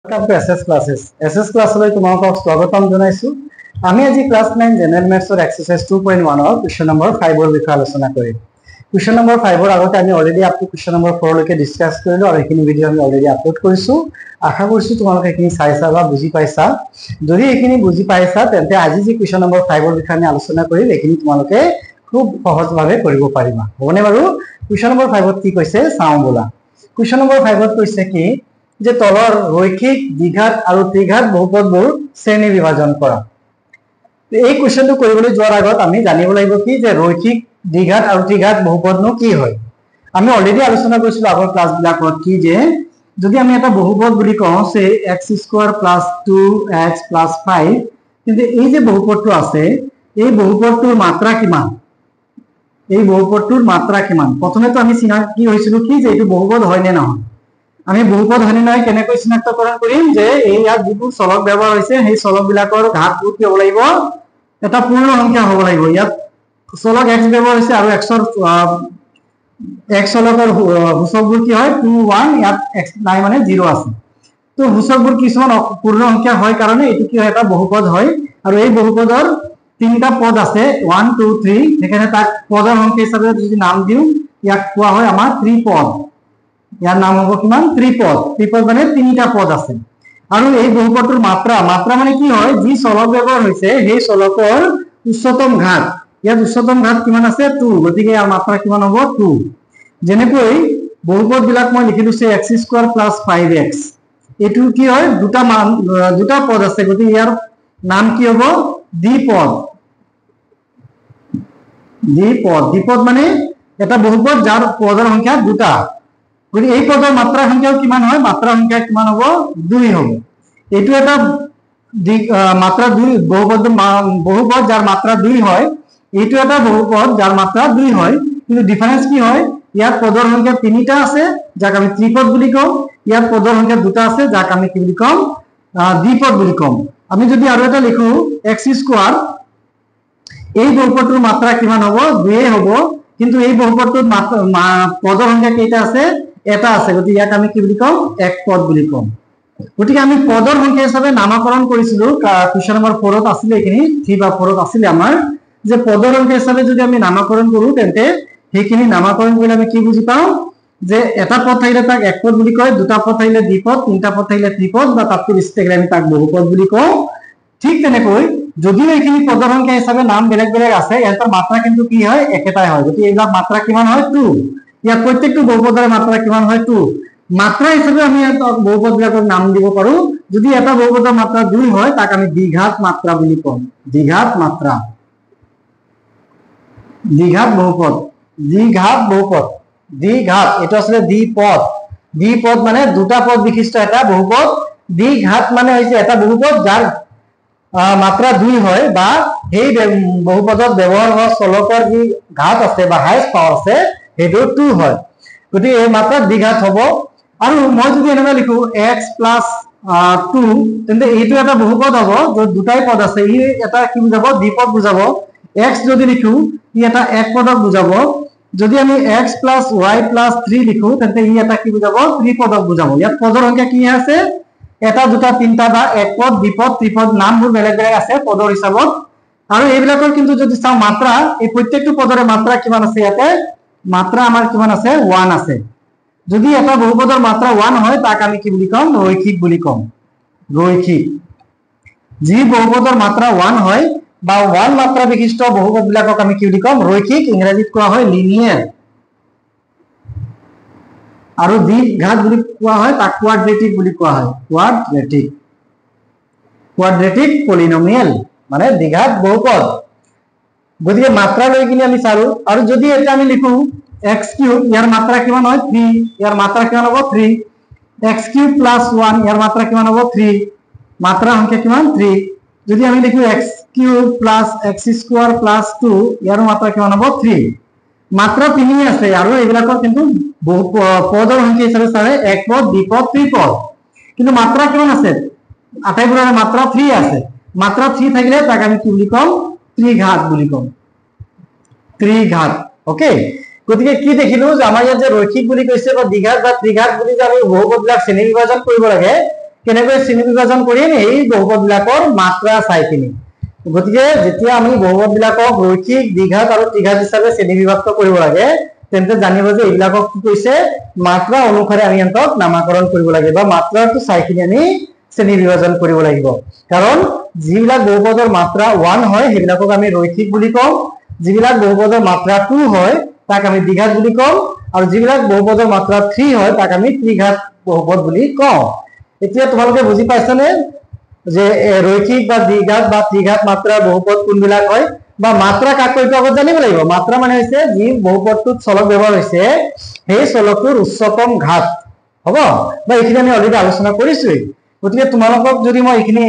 Welcome to SS Classes. SS Classes তোমালোকক স্বাগতম জনাইছো। আমি আজি ক্লাস 9 জেনারেল ম্যাথছৰ এক্সাৰসাইজ 2.1 ৰ কোৱেশ্চন নম্বৰ 5 ৰ বিষয়ে আলোচনা কৰিম। কোৱেশ্চন নম্বৰ 5 ৰ আগতে আমি already up to question number 4 লৈকে ডিসকাস কৰিলো আৰু এইখিনি ভিডিও আমি অলৰেডি আপলোড কৰিছো। আশা কৰিছো তোমালোকে এইখিনি চাইছা বা বুজি পাইছা। যদি এইখিনি বুজি পাইছা তেন্তে আজি যি কোৱেশ্চন নম্বৰ 5 ৰ বিষয়ে আমি আলোচনা কৰিম এইখিনি তোমালোকে খুব সহজভাৱে কৰিব পাৰিবা। হবনে বাৰু? কোৱেশ্চন নম্বৰ 5 ত কি কৈছে চাওঁ বলা। কোৱেশ্চন নম্বৰ 5 ত কৈছে কি যে তলৰ ৰৈখিক দ্বিঘাত আৰু ত্ৰিঘাত বহুপদবোৰ শ্ৰেণী বিভাজন কৰা। এই কোৱেশ্চনটো কৰিবলৈ যোৱাৰ আগত আমি জানিব লাগিব কি যে ৰৈখিক দ্বিঘাত আৰু ত্ৰিঘাত বহুপদনো কি হয়। আমি অলৰেডি আলোচনা কৰিছিলো আগৰ ক্লাছবিলাকত কি যে যদি আমি এটা বহুপদ বুলি কওঁ সে x² + 2x + 5 কিন্তু এই যে বহুপদটো আছে এই বহুপদটোৰ মাত্ৰা কিমান? এই বহুপদটোৰ মাত্ৰা কিমান? প্ৰথমে তো আমি চিনাকি হৈছিলো কি যে এইটো বহুপদ হয় নে নহয়। আমি বহুপদ হয়নে নাই কেনেকৈ চিনাক্তকৰণ কৰিম যে এই ইয়াত যিবোৰ চলক ব্যৱহাৰ হৈছে সেই চলকবিলাকৰ ঘাতবোৰ কি হ'ব লাগিব এটা পূৰ্ণ সংখ্যা হ'ব লাগিব। ইয়াত চলক x ব্যৱহাৰ হৈছে আৰু x চলকৰ সূচকবোৰ কি হয় 2 1 ইয়াত x নাই মানে 0 আছে। তো সূচকবোৰ কিছুমান পূৰ্ণ সংখ্যা হয় কাৰণে এটো কি হয় এটা বহুপদ হয় আৰু এই বহুপদৰ তিনিটা পদ আছে 1 2 3 এখানে তাক পদৰ সংখ্যা হিচাপে যদি নাম দিও ইয়াক কোৱা হয় আমাৰ ত্ৰিপদ। ইয়াৰ নাম হ'ব কিমান ত্ৰিপদ। ত্ৰিপদ মানে তিনিটা পদ আছে আৰু এই বহুপদটোৰ মাত্ৰা মানে কি হয় যি চলক ব্যৱহাৰ হৈছে সেই চলকৰ উচ্চতম ঘাত। ইয়াত উচ্চতম ঘাত কিমান আছে 2 গতিকে ইয়াৰ মাত্ৰা কিমান হ'ব 2। যেনেকৈ বহুপদ বিলাক মই লিখি দিছো x² + 5x এটো কি হয় দুটা পদ আছে গতিকে ইয়াৰ নাম কি হ'ব দ্বিপদ। দ্বিপদ মানে এটা বহুপদ যাৰ পদৰ সংখ্যা দুটা। গতিকে এই পদৰ মাত্ৰা সংখ্যা কিমান হয় মাত্ৰা সংখ্যা কিমান হ'ব 2 হ'ব। এটো এটা মাত্ৰা 2 বহুপদ যাৰ মাত্ৰা 2 হয়। এইটো এটা বহুপদ যাৰ মাত্ৰা 2 হয় কিন্তু ডিফাৰেন্স কি হয় ইয়াত পদৰ সংখ্যা তিনিটা আছে যাক আমি ত্ৰিপদ বুলি কওঁ। ইয়াত পদৰ সংখ্যা দুটা আছে যাক আমি কি বুলি কম দ্বিপদ বুলি কম। আমি যদি আৰু এটা লিখো x² এই বহুপদটোৰ মাত্ৰা কিমান হ'ব 2 হ'ব কিন্তু এই বহুপদটোৰ পদৰ সংখ্যা কেইটা আছে এটা আছে গতিকে ইয়াক আমি কি বুলি কম এক পদ বুলি কম। গতিকে আমি পদৰ সংখ্যা হিচাপে নামকৰণ কৰিছিলো কোৱেশ্চন নম্বৰ 4 ত আছিল এইখিনি 3 বা 4 ত আছিল আমাৰ যে পদৰ সংখ্যা হিচাপে যদি আমি নামকৰণ কৰো তেন্তে সেইখিনি নামকৰণ কৰিলে আমি কি বুজি পাওঁ যে এটা পদ থাকিলে তাক এক পদ বুলি কয়, দুটা পদ থাকিলে দ্বিপদ, তিনটা পদ থাকিলে ত্ৰিপদ বা তাতকৈ বেছি থাকিলে আমি তাক বহুপদ বুলি কওঁ। ঠিক তেনেকৈ যদিও এইখিনি পদৰ সংখ্যা হিচাপে নাম বেলেগ বেলেগ আছে ইয়াৰ মাত্ৰা কিন্তু কি হয় একেটাই হয়। গতিকে এইবিলাক মাত্ৰা কিমান হয় 2। ইয়াত প্ৰত্যেকটো বহুপদৰ মাত্ৰা কিমান হয় 2। মাত্ৰা হিচাপে আমি বহুপদবিলাকৰ নাম দিব পাৰো। যদি এটা বহুপদৰ মাত্ৰা 2 হয় তাক আমি দ্বিঘাত মাত্ৰা বুলি কম। দ্বিঘাত মাত্ৰা দ্বিঘাত বহুপদ দ্বিঘাত এটো আসলে দ্বিপদ মানে দুটা পদ বিশিষ্ট এটা বহুপদ। দ্বিঘাত মানে হৈছে এটা বহুপদ যাৰ মাত্ৰা 2 হয় বা সেই বহুপদত ব্যৱহাৰ হোৱা চলকৰ যি ঘাত আছে বা হাইয়েস্ট পাৱাৰ আছে সেইটো 2 হয়। গতিকে এই মাত্ৰা দ্বিঘাত হ'ব। আৰু মই যদি এনেকৈ লিখো x + 2 তেন্তে এইটো এটা বহুপদ হ'ব য'ত দুটাই পদ আছে। ই এটা কি বুজাব দ্বিপদ বুজাব। x যদি লিখো ই এটা এক পদক বুজাব। যদি আমি x + y + 3 লিখো তেন্তে ই এটা কি বুজাব ত্ৰিপদক বুজাব। ইয়াত পদৰ সংখ্যা কি আছে এটা দুটা তিনটা বা এক পদ দ্বিপদ ত্ৰিপদ নামবোৰ বেলেগ বেলেগ আছে পদৰ হিচাপত। আৰু এইবিলাকৰ কিন্তু যদি চাও মাত্ৰা এই প্ৰত্যেকটো পদৰে মাত্ৰা কিমান আছে ইয়াতে মাত্ৰা আমাৰ কিমান আছে 1 আছে। যদি এটা বহুপদৰ মাত্ৰা 1 হয় তাক আমি কি বুলি কম ৰৈখিক বুলি কম। ৰৈখিক যি বহুপদৰ মাত্ৰা 1 হয় বা 1 মাত্ৰা বিশিষ্ট বহুপদবিলাকক আমি কি বুলি কম ৰৈখিক। ইংৰাজীত কোৱা হয় লিনিয়াৰ। আৰু দ্বিঘাত বুলি কোৱা হয় তাক কোৱাড্ৰেটিক বুলি কোৱা হয়। কোৱাড্ৰেটিক পলিনোমিয়েল মানে দ্বিঘাত বহুপদ। গতিকে মাত্ৰা লৈ কিনে আমি চালো। আৰু যদি এটা আমি লিখো x³ ইয়াৰ মাত্ৰা কিমান হয় 3 ইয়াৰ মাত্ৰা কিমান হ'ব 3। x³ + 1 ইয়াৰ মাত্ৰা কিমান হ'ব 3 মাত্ৰা সংখ্যা কিমান 3। যদি আমি লিখো x³ + x² + 2 ইয়াৰ মাত্ৰা কিমান হ'ব 3। মাত্ৰা 3 আছে আৰু এইবিলাকৰ কিন্তু বহু পদৰ সংখ্যা হিচাপে চালে এক পদ দ্বিপদ ত্ৰিপদ কিন্তু মাত্ৰা কিমান আছে আটাইবোৰৰ মাত্ৰা 3 আছে। মাত্ৰা 3 থাকিলে তাক আমি কি বুলি কম ত্ৰিঘাত বুলি কম। ত্ৰিঘাত ওকে। গতিকে কি দেখিলো যে আমাৰ ইয়াত যে ৰৈখিক বুলি কৈছে বা দ্বিঘাত বা ত্ৰিঘাত বুলি যে আমি বহুপদবিলাক শ্ৰেণী বিভাজন কৰিব লাগে কেনেকৈ শ্ৰেণী বিভাজন কৰিম এই বহুপদবিলাকৰ মাত্ৰা চাই কিনি। গতিকে যেতিয়া আমি বহুপদবিলাকক ৰৈখিক, দ্বিঘাত আৰু ত্ৰিঘাত হিচাপে শ্ৰেণী বিভক্ত কৰিব লাগে তেন্তে জানিব যে এইবিলাকক কি কৈছে মাত্ৰা অনুসাৰে আমি ইহঁতক নামাকৰণ কৰিব লাগে বা মাত্ৰাটো চাই কিনি আমি শ্ৰেণী বিভাজন কৰিব লাগিব। কাৰণ যিবিলাক বহুপদৰ মাত্ৰা 1 হয় সেইবিলাকক আমি ৰৈখিক বুলি কওঁ, যিবিলাক বহুপদৰ মাত্ৰা 2 হয় তাক আমি দ্বিঘাত বুলি কওঁ, আৰু যিবিলাক বহুপদৰ মাত্ৰা 3 হয় তাক আমি ত্ৰিঘাত বহুপদ বুলি কওঁ। এতিয়া তোমালোকে বুজি পাইছানে যে ৰৈখিক বা দ্বিঘাত বা ত্ৰিঘাত মাত্ৰাৰ বহুপদ কোনবিলাক হয়, বা মাত্ৰা কাক কয় আগত জানিব লাগিব। মাত্ৰা মানে হৈছে যি বহুপদটোত চলক ব্যৱহাৰ হৈছে সেই চলকটোৰ উচ্চতম ঘাত হ'ব, বা এইখিনি আমি অলৰেডি আলোচনা কৰিছোৱেই। গতিকে তোমালোকক যদি মই এইখিনি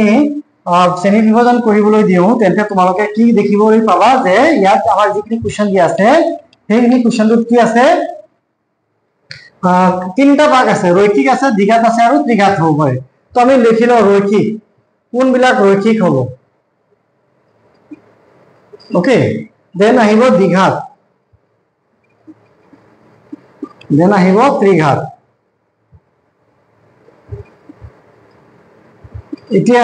শ্ৰেণী বিভাজন কৰিবলৈ দিওঁ তেন্তে তোমালোকে কি দেখিবলৈ পাবা যে ইয়াত আমাৰ যিখিনি কুৱেশ্যন দিয়া আছে সেইখিনি কুৱেশ্যনটোত কি আছে, তিনিটা ভাগ আছে, ৰৈখিক আছে, দ্বিঘাত আছে আৰু ত্ৰিঘাত হ'ব পাৰে। তো আমি লিখি লওঁ ৰৈখিক, কোনবিলাক ৰৈখিক হ'ব। ওকে, দেন আহিব দ্বিঘাত, দেন আহিব ত্ৰিঘাত। এতিয়া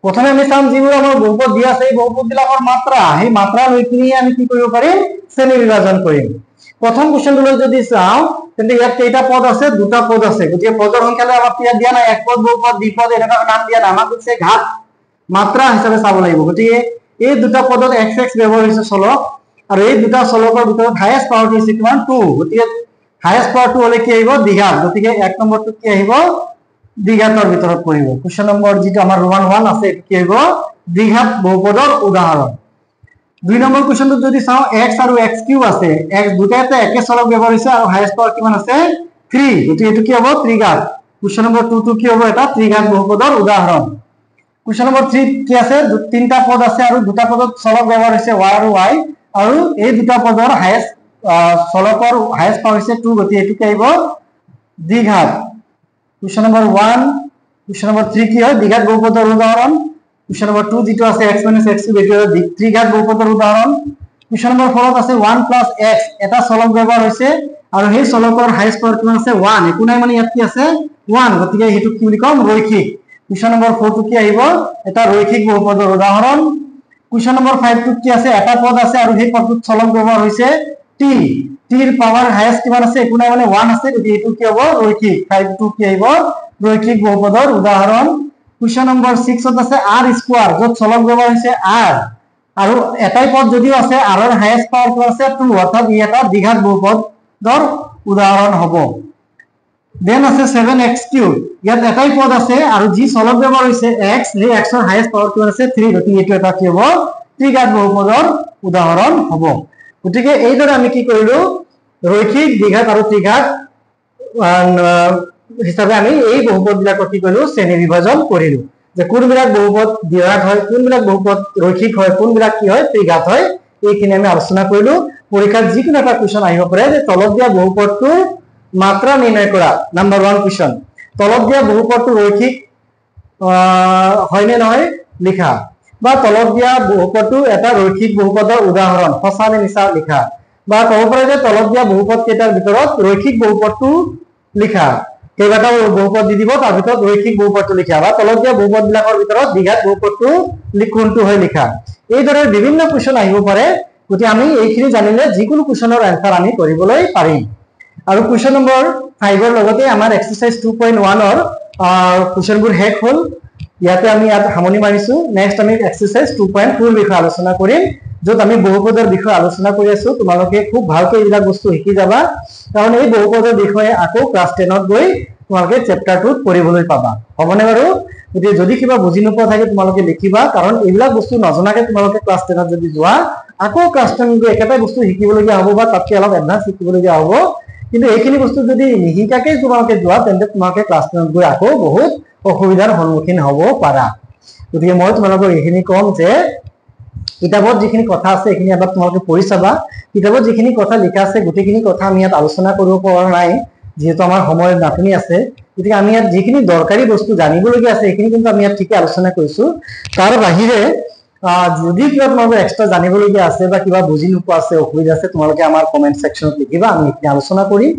প্ৰথমে আমি চাম যিবোৰ আমাৰ বহুপদ দিয়া আছে এই বহুপদবিলাকৰ মাত্ৰা, সেই মাত্ৰা লৈ কিনি আমি কি কৰিব পাৰিম শ্ৰেণী বিভাজন কৰিম। প্ৰথম কুৱেশ্যনটোলৈ যদি চাওঁ তেন্তে ইয়াত কেইটা পদ আছে, দুটা পদ আছে। গতিকে পদৰ সংখ্যালৈ আমাক ইয়াত দিয়া নাই, এক পদ, বহুপদ, দ্বিপদ এনেকুৱা নাম দিয়া নাই, আমাক দিছে ঘাত, মাত্ৰা হিচাপে চাব লাগিব। গতিকে এই দুটা পদত x ব্যৱহাৰ হৈছে চলক, আৰু এই দুটা চলকৰ ভিতৰত হাইয়েষ্ট পাৱাৰটো হৈছে কিমান 2। গতিকে হাইয়েষ্ট পাৱাৰটো হলে কি আহিব দ্বিঘাত। গতিকে এক নম্বৰটো কি আহিব দ্বিঘাতৰ ভিতৰত পৰিব। কুৱেশ্যন নম্বৰ যিটো আমাৰ ৰোমান 1 আছে কি আহিব দ্বিঘাত বহুপদৰ উদাহৰণ। 2 নম্বৰ কুৱেশ্যনটো যদি চাওঁ x আৰু x³ আছে, x দুটাতে একে চলক ব্যৱহাৰ হৈছে আৰু হাইয়েষ্ট পাৱাৰ কিমান আছে 3। গতিকে এইটো কি হ'ব ত্ৰিঘাত। কুৱেশ্যন নম্বৰ 2 টো কি হ'ব এটা ত্ৰিঘাত বহুপদৰ উদাহৰণ। কুৱেশ্যন নম্বৰ 3 কি আছে, তিনটা পদ আছে আৰু দুটা পদত চলক ব্যৱহাৰ হৈছে y আৰু y, আৰু এই দুটা পদৰ হাইয়েষ্ট চলকৰ হাইয়েষ্ট পাৱাৰ হৈছে 2। গতিকে এইটো কি আহিব দ্বিঘাত। কুৱেশ্যন নম্বৰ 1 কুৱেশ্যন নম্বৰ 3 কি হয় দ্বিঘাত বহুপদৰ উদাহৰণ। কুৱেশ্যন নম্বৰ 2 যিটো আছে x - x³ এইটো ত্ৰিঘাত বহুপদৰ উদাহৰণ। কুৱেশ্যন নম্বৰ 4 আছে 1 + x এটা চলক ব্যৱহাৰ হৈছে আৰু সেই চলকৰ হাইয়েষ্ট পাৱাৰ কিমান আছে 1, একো নাই মানে ইয়াত কি আছে 1, গতিকে সেইটো কি বুলি কম ৰৈখিক। কুৱেশ্যন নম্বৰ 4 টো কি আহিব এটা ৰৈখিক বহুপদৰ উদাহৰণ। কুৱেশ্যন নম্বৰ 5 টো কি আছে, এটা পদ আছে আৰু সেই পদটোত চলক ব্যৱহাৰ হৈছে t, টিৰ পাৱাৰ হাইয়েষ্ট কিমান আছে, একো নাই মানে 1 আছে, গতিকে এইটো কি হ'ব ৰৈখিক। 5 টো কি আহিব ৰৈখিক বহুপদৰ উদাহৰণ। কুৱেশ্যন নম্বৰ 6 ত আছে r², য'ত চলক ব্যৱহাৰ হৈছে r, আৰু এটাই পদ যদিও আছে r ৰ হাইয়েষ্ট পাৱাৰ কিমান আছে 2, অৰ্থাৎ ই এটা দ্বিঘাত বহুপদৰ উদাহৰণ হ'ব। দেন আছে 7x³, ইয়াত এটাই পদ আছে আৰু যি চলক ব্যৱহাৰ হৈছে x, সেই x ৰ হাইয়েষ্ট পাৱাৰ কিমান আছে 3, গতিকে এইটো এটা কি হ'ব ত্ৰিঘাত বহুপদৰ উদাহৰণ হ'ব। গতিকে এইদৰে আমি কি কৰিলো ৰৈখিক, দ্বিঘাত আৰু ত্ৰিঘাত হিচাপে আমি এই বহুপদবিলাকক কি কৰিলো শ্ৰেণী বিভাজন কৰিলো, যে কোনবিলাক বহুপদ দ্বিঘাত হয়, কোনবিলাক বহুপদ ৰৈখিক হয়, কোনবিলাক কি হয় ত্ৰিঘাত হয়, এইখিনি আমি আলোচনা কৰিলো। পৰীক্ষাত যিকোনো এটা কুৱেশ্যন আহিব পাৰে যে তলত দিয়া বহুপদটোৰ মাত্ৰা নিৰ্ণয় কৰা। নাম্বাৰ 1 কুৱেশ্যন, তলত দিয়া বহুপদটো ৰৈখিক হয় নে নহয় লিখা, বা তলত দিয়া বহুপদটো এটা ৰৈখিক বহুপদৰ উদাহৰণ সঁচা নে মিছা লিখা, বা ক'ব পাৰে যে তলত দিয়া বহুপদ কেইটাৰ ভিতৰত ৰৈখিক বহুপদটো লিখা। কেইবাটাও বহুপদ দি দিব, তাৰ ভিতৰত ৰৈখিক বহুপদটো লিখা, বা তলত দিয়া বহুপদবিলাকৰ ভিতৰত দ্বিঘাত বহুপদটো কোনটো হয় লিখা। এইদৰে বিভিন্ন কুৱেশ্যন আহিব পাৰে। গতিকে আমি এইখিনি জানিলে যিকোনো কুৱেশ্যনৰ এনসাৰ আমি কৰিবলৈ পাৰিম। আৰু কুৱেশ্যন নম্বৰ 5 ৰ লগতে আমাৰ এক্সাৰসাইজ 2.1 ৰ কুৱেশ্যনবোৰ শেষ হ'ল। ইয়াতে আমি ইয়াত সামৰণি মাৰিছো। নেক্সট আমি এক্সাৰসাইজ 2.2 ৰ বিষয়ে আলোচনা কৰিম, য'ত আমি বহুপদৰ বিষয়ে আলোচনা কৰি আছো। তোমালোকে খুব ভালকৈ এইবিলাক বস্তু শিকি যাবা, কাৰণ এই বহুপদৰ বিষয়ে আকৌ ক্লাছ 10ত গৈ তোমালোকে চেপ্টাৰটোত পঢ়িবলৈ পাবা। হ'বনে বাৰু? গতিকে যদি কিবা বুজি নোপোৱা থাকে তোমালোকে লিখিবা, কাৰণ এইবিলাক বস্তু নজনাকে তোমালোকে ক্লাছ 10ত যদি যোৱা আকৌ ক্লাছ 10 গৈ একেটাই বস্তু শিকিবলগীয়া হ'ব, বা তাতকৈ অলপ এডভান্স শিকিবলগীয়া হ'ব। কিন্তু এইখিনি বস্তু যদি নিশিকাকে তোমালোকে যোৱা তেন্তে তোমালোকে ক্লাছ 10ত গৈ আকৌ বহুত অসুবিধাৰ সন্মুখীন হ'ব পাৰা। গতিকে মই তোমালোকক এইখিনি ক'ম যে কিতাপত যিখিনি কথা আছে এইখিনি এবাৰ তোমালোকে পঢ়ি চাবা। কিতাপত যিখিনি কথা লিখা আছে গোটেইখিনি কথা আমি ইয়াত আলোচনা কৰিব পৰা নাই, যিহেতু আমাৰ সময়ৰ নাটনি আছে। গতিকে আমি ইয়াত যিখিনি দৰকাৰী বস্তু জানিবলগীয়া আছে সেইখিনি কিন্তু আমি ইয়াত ঠিকে আলোচনা কৰিছো। তাৰ বাহিৰে যদি কিবা তোমালোকৰ এক্সট্ৰা জানিবলগীয়া আছে বা কিবা বুজি নোপোৱা আছে, অসুবিধা আছে, তোমালোকে আমাৰ কমেন্ট সেকশনত লিখিবা, আমি এইখিনি আলোচনা কৰিম।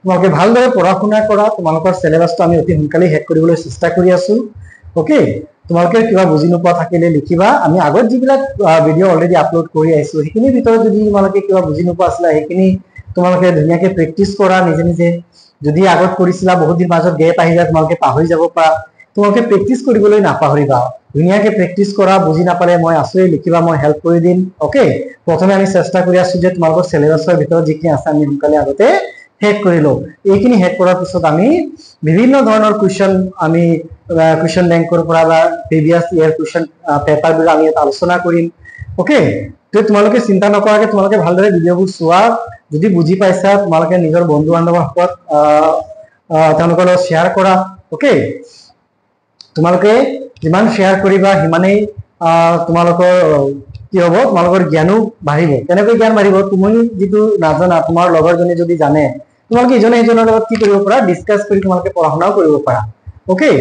তোমালোকে ভালদৰে পঢ়া শুনা কৰা তোমালোকৰ সিলেবাসটো আমি অতি সোনকালে শেষ কৰিবলৈ চেষ্টা কৰি আছো ওকে তোমালোকে কিবা বুজি নোপোৱা থাকিলে লিখিবা আমি আগত যিবিলাক ভিডিঅ' অলৰেডি আপলোড কৰি আহিছো সেইখিনি ভিতৰত যদি তোমালোকে কিবা বুজি নোপোৱা আছিল সেইখিনি তোমালোকে ধুনীয়াকৈ প্ৰেক্টিছ কৰা নিজে নিজে যদি আগত কৰিছিলা বহুত দিন মাজত গেপ আহি যায় তোমালোকে পাহৰি যাব পাৰা তোমালোকে প্ৰেক্টিছ কৰিবলৈ নাপাহৰিবা ধুনীয়াকৈ প্ৰেক্টিছ কৰা বুজি নাপালে মই আছোৱেই লিখিবা মই হেল্প কৰি দিম ওকে প্ৰথমে আমি চেষ্টা কৰি আছো যে তোমালোকৰ সিলেবাসৰ ভিতৰত যিখিনি আছে আমি সোনকালে আগতে শেষ কৰি লওঁ এইখিনি শেষ কৰাৰ পিছত আমি বিভিন্ন ধৰণৰ কুৱেশ্যন আমি কুৱেশ্যন বেংকৰ পৰা বা প্ৰিভিয়াছ ইয়াৰ কুৱেশ্যন পেপাৰবোৰ আমি আলোচনা কৰিম ওকে তো তোমালোকে চিন্তা নকৰাকৈ তোমালোকে ভালদৰে ভিডিঅ'বোৰ চোৱা যদি বুজি পাইছা তোমালোকে নিজৰ বন্ধু বান্ধৱৰ লগত তেওঁলোকৰ লগত শ্বেয়াৰ কৰা ওকে তোমালোকে যিমান শ্বেয়াৰ কৰিবা সিমানেই তোমালোকৰ কি হ'ব তোমালোকৰ জ্ঞানো বাঢ়িব কেনেকৈ জ্ঞান বাঢ়িব তুমি যিটো নাজানা তোমাৰ লগৰজনে যদি জানে তোমালোকে ইজনে সিজনৰ লগত কি কৰিব পাৰা ডিসকাস কৰি তোমালোকে পঢ়া শুনাও কৰিব পাৰা ওকে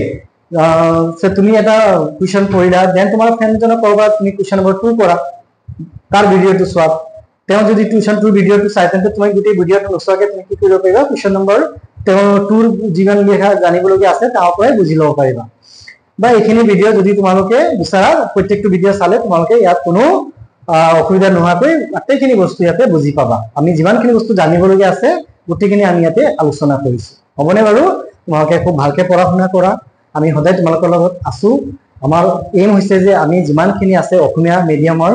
সো তুমি এটা কুৱেশ্যন পঢ়িলা দেন তোমাৰ ফ্ৰেণ্ডজনক ক'বা তুমি কুৱেশ্যন নম্বৰ 2 কৰা তাৰ ভিডিঅ'টো চোৱা তেওঁ যদি টিউশন 2 ভিডিঅ'টো চাই তেন্তে তুমি গোটেই ভিডিঅ'টো নোচোৱাকৈ তুমি কি কৰিব পাৰিবা কুৱেশ্যন নম্বৰ তেওঁ 2 যিমান লেখা জানিবলগীয়া আছে তাৰ পৰাই বুজি ল'ব পাৰিবা বা এইখিনি ভিডিঅ' যদি তোমালোকে বিচাৰা প্ৰত্যেকটো ভিডিঅ' চালে তোমালোকে ইয়াত কোনো অসুবিধা নোহোৱাকৈ গোটেইখিনি বস্তু ইয়াতে বুজি পাবা আমি যিমানখিনি বস্তু জানিবলগীয়া আছে গোটেইখিনি আমি ইয়াতে আলোচনা কৰিছো হ'বনে বাৰু তোমালোকে খুব ভালকে পঢ়া শুনা কৰা আমি সদায় তোমালোকৰ লগত আছো আমাৰ এইম হৈছে যে আমি যিমানখিনি আছে অসমীয়া মিডিয়ামৰ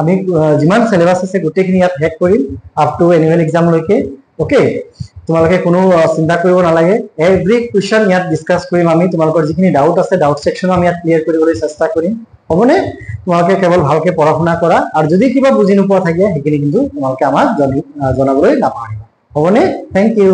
আমি যিমান সিলেবাস আছে গোটেইখিনি ইয়াত শেষ কৰিম আপ টু এনুৱেল এক্সাম লৈকে ওকে তোমালোকে কোনো চিন্তা কৰিব নালাগে এভৰি কুৱেশ্যন ইয়াত ডিসকাস কৰিম আমি তোমালোকৰ যিখিনি ডাউট আছে ডাউট সেকশন আমি ইয়াত ক্লিয়াৰ কৰিবলৈ চেষ্টা কৰিম হ'বনে তোমালোকে কেৱল ভালকে পঢ়া শুনা কৰা আৰু যদি কিবা বুজি নোপোৱা থাকে সেইখিনি কিন্তু তোমালোকে আমাক জনাবলৈ নাপাহৰিবা হ'বনে থ্যাংক ইউ